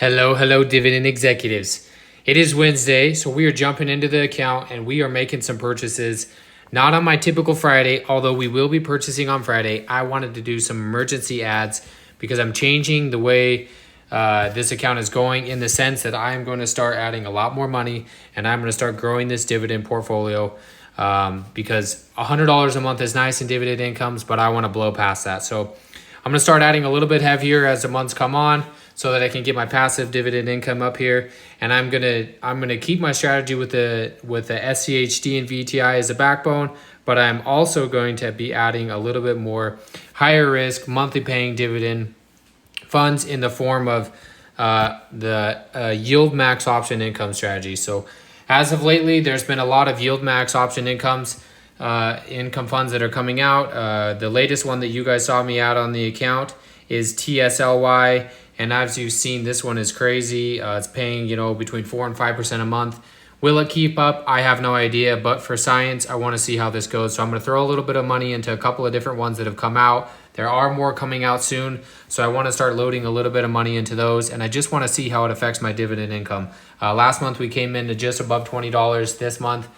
Hello, dividend executives. It is Wednesday, so we are jumping into the account and we are making some purchases. Not on my typical Friday, although we will be purchasing on Friday. I wanted to do some emergency ads because I'm changing the way this account is going, in the sense that I am going to start adding a lot more money and I'm going to start growing this dividend portfolio because $100 a month is nice in dividend incomes, but I want to blow past that. So I'm going to start adding a little bit heavier as the months come on, so that I can get my passive dividend income up here. And I'm gonna keep my strategy with the SCHD and VTI as a backbone, but I'm also going to be adding a little bit more higher risk monthly paying dividend funds in the form of the yield max option income strategy. So as of lately, there's been a lot of yield max option income funds that are coming out. The latest one that you guys saw me out on the account is TSLY. And as you've seen, this one is crazy. It's paying, between 4 and 5% a month. Will it keep up? I have no idea. But for science, I want to see how this goes. So I'm going to throw a little bit of money into a couple of different ones that have come out. There are more coming out soon. So I want to start loading a little bit of money into those. And I just want to see how it affects my dividend income. Last month, we came into just above $20. This month,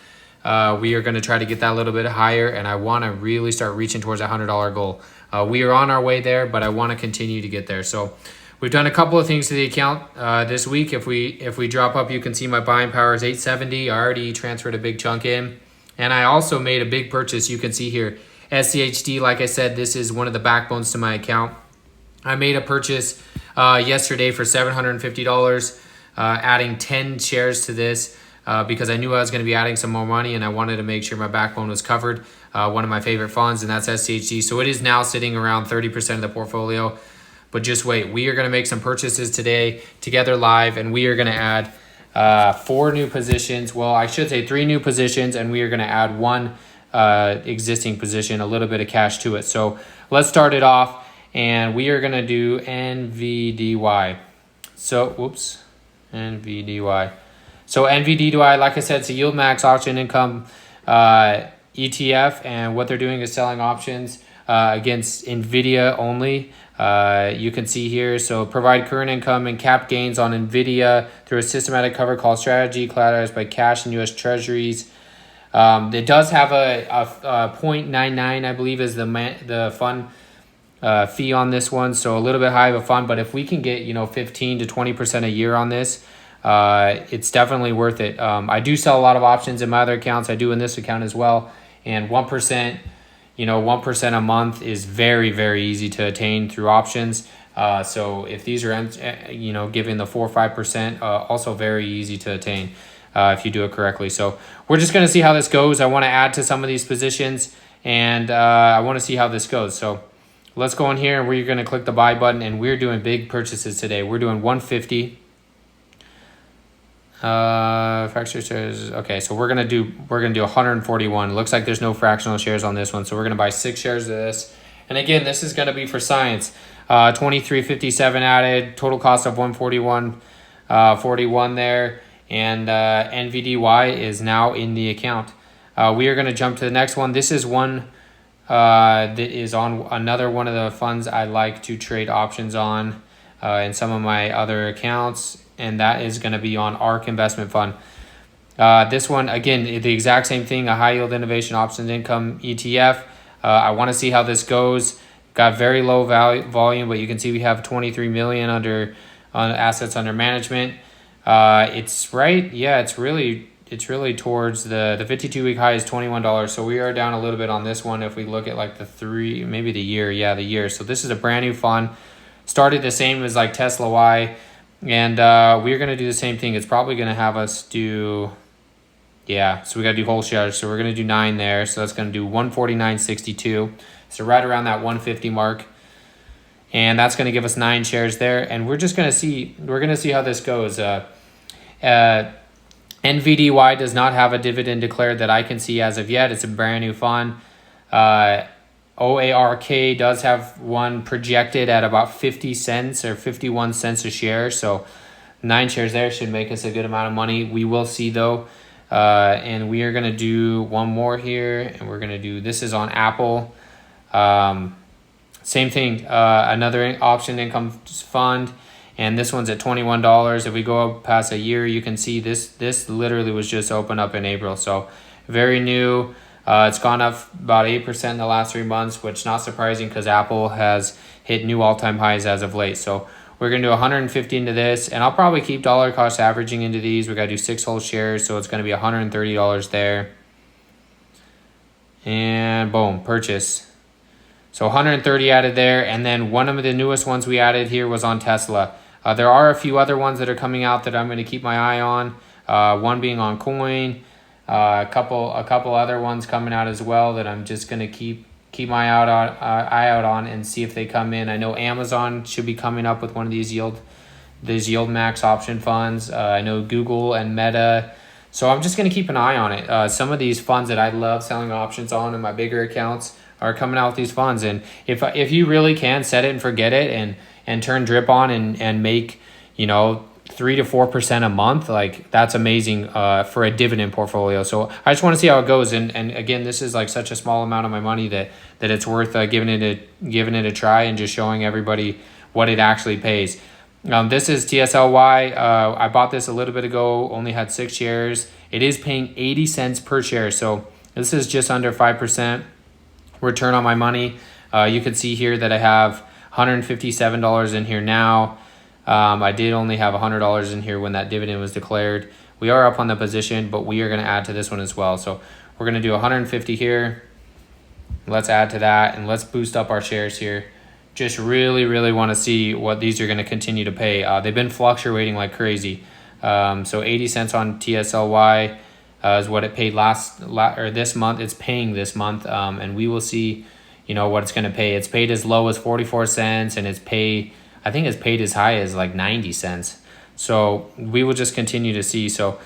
we are going to try to get that a little bit higher. And I want to really start reaching towards a $100 goal. We are on our way there, but I want to continue to get there. So we've done a couple of things to the account this week. If we drop up, you can see my buying power is 870. I already transferred a big chunk in. And I also made a big purchase. You can see here, SCHD, like I said, this is one of the backbones to my account. I made a purchase yesterday for $750, adding 10 shares to this because I knew I was going to be adding some more money and I wanted to make sure my backbone was covered. One of my favorite funds, and that's SCHD. So it is now sitting around 30% of the portfolio. But just wait, we are going to make some purchases today together live, and we are going to add 4 new positions. Well, I should say 3 new positions, and we are going to add 1 existing position, a little bit of cash to it. So let's start it off, and we are going to do NVDY. NVDY. So NVDY, like I said, it's a yield max option income ETF, and what they're doing is selling options against NVIDIA only. You can see here, so provide current income and cap gains on NVIDIA through a systematic cover call strategy collateralized by cash and U.S. Treasuries. It does have a 0.99, I believe, is the fund fee on this one, so a little bit high of a fund. But if we can get 15 to 20% a year on this, it's definitely worth it. I do sell a lot of options in my other accounts. I do in this account as well, and 1%. 1% a month is very, very easy to attain through options. So if these are, giving the 4 or 5%, also very easy to attain if you do it correctly. So we're just going to see how this goes. I want to add to some of these positions, and I want to see how this goes. So let's go in here, and we're going to click the buy button, and we're doing big purchases today. We're doing 150. Fractional shares. Okay, so we're gonna do 141. Looks like there's no fractional shares on this one, so we're gonna buy 6 shares of this. And again, this is gonna be for science. 2357 added, total cost of 141.41 there, and NVDY is now in the account. We are gonna jump to the next one. This is one that is on another one of the funds I like to trade options on in some of my other accounts. And that is going to be on ARK Investment Fund. This one, again, the exact same thing, a high yield innovation options income ETF. I want to see how this goes. Got very low volume, but you can see we have 23 million on assets under management. It's right, yeah, it's really towards the 52-week high is $21. So we are down a little bit on this one if we look at like the year. So this is a brand new fund. Started the same as like Tesla Y. And we're going to do the same thing. It's probably going to have us do, so we got to do whole shares. So we're going to do 9 there. So that's going to do 149.62. So right around that 150 mark. And that's going to give us 9 shares there. And we're just going to see, how this goes. NVDY does not have a dividend declared that I can see as of yet. It's a brand new fund. OARK does have one projected at about 50 cents or 51 cents a share. So 9 shares there should make us a good amount of money. We will see though. And we are going to do one more here, and we're going to do, this is on Apple. Same thing, another option income fund. and this one's at $21. If we go up past a year, you can see this literally was just opened up in April, so very new. It's gone up about 8% in the last 3 months, which is not surprising because Apple has hit new all-time highs as of late. So we're going to do 150 into this, and I'll probably keep dollar cost averaging into these. We got to do 6 whole shares, so it's going to be $130 there. And boom, purchase. So 130 added there, and then one of the newest ones we added here was on Tesla. There are a few other ones that are coming out that I'm going to keep my eye on. One being on Coin. A couple other ones coming out as well that I'm just gonna keep my eye out on and see if they come in. I know Amazon should be coming up with one of these yield max option funds. I know Google and Meta, so I'm just gonna keep an eye on it. Some of these funds that I love selling options on in my bigger accounts are coming out with these funds, and if you really can set it and forget it and turn drip on and make 3 to 4% a month, like that's amazing for a dividend portfolio. So I just want to see how it goes, and again, this is like such a small amount of my money that it's worth giving it a try and just showing everybody what it actually pays. This is TSLY. I bought this a little bit ago, only had 6 shares. It is paying 80 cents per share, so this is just under 5% return on my money. You can see here that I have $157 in here now. I did only have $100 in here when that dividend was declared. We are up on the position, but we are going to add to this one as well. So we're going to do 150 here. Let's add to that, and let's boost up our shares here. Just really want to see what these are going to continue to pay. They've been fluctuating like crazy. So 80 cents on TSLY is what it paid this month. It's paying this month, and we will see, what it's going to pay. It's paid as low as 44 cents, and I think it's paid as high as like 90 cents. So we will just continue to see. So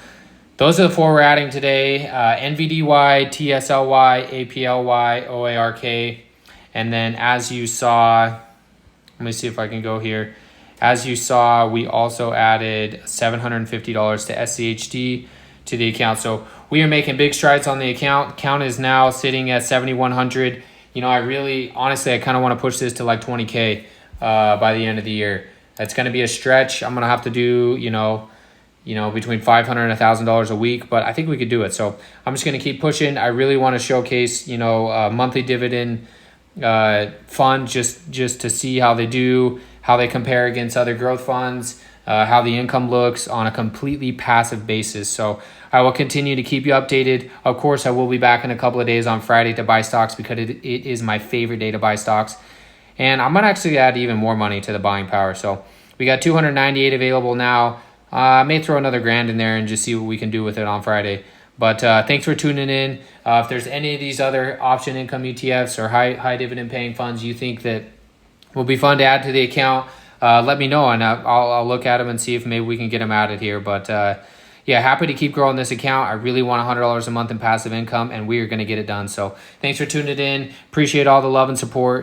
those are the 4 we're adding today. NVDY, TSLY, APLY, OARK. And then as you saw, let me see if I can go here. As you saw, we also added $750 to SCHD to the account. So we are making big strides on the account. Count is now sitting at 7,100. Honestly, I kind of want to push this to like 20K. By the end of the year. It's going to be a stretch. I'm going to have to do, between $500 and $1,000 a week, but I think we could do it. So I'm just going to keep pushing. I really want to showcase, a monthly dividend fund just to see how they do, how they compare against other growth funds, how the income looks on a completely passive basis. So I will continue to keep you updated. Of course, I will be back in a couple of days on Friday to buy stocks because it is my favorite day to buy stocks. And I'm going to actually add even more money to the buying power. So we got 298 available now. I may throw another $1,000 in there and just see what we can do with it on Friday. But thanks for tuning in. If there's any of these other option income ETFs or high dividend paying funds you think that will be fun to add to the account, let me know, and I'll look at them and see if maybe we can get them added here. But yeah, happy to keep growing this account. I really want $100 a month in passive income, and we are going to get it done. So thanks for tuning in. Appreciate all the love and support.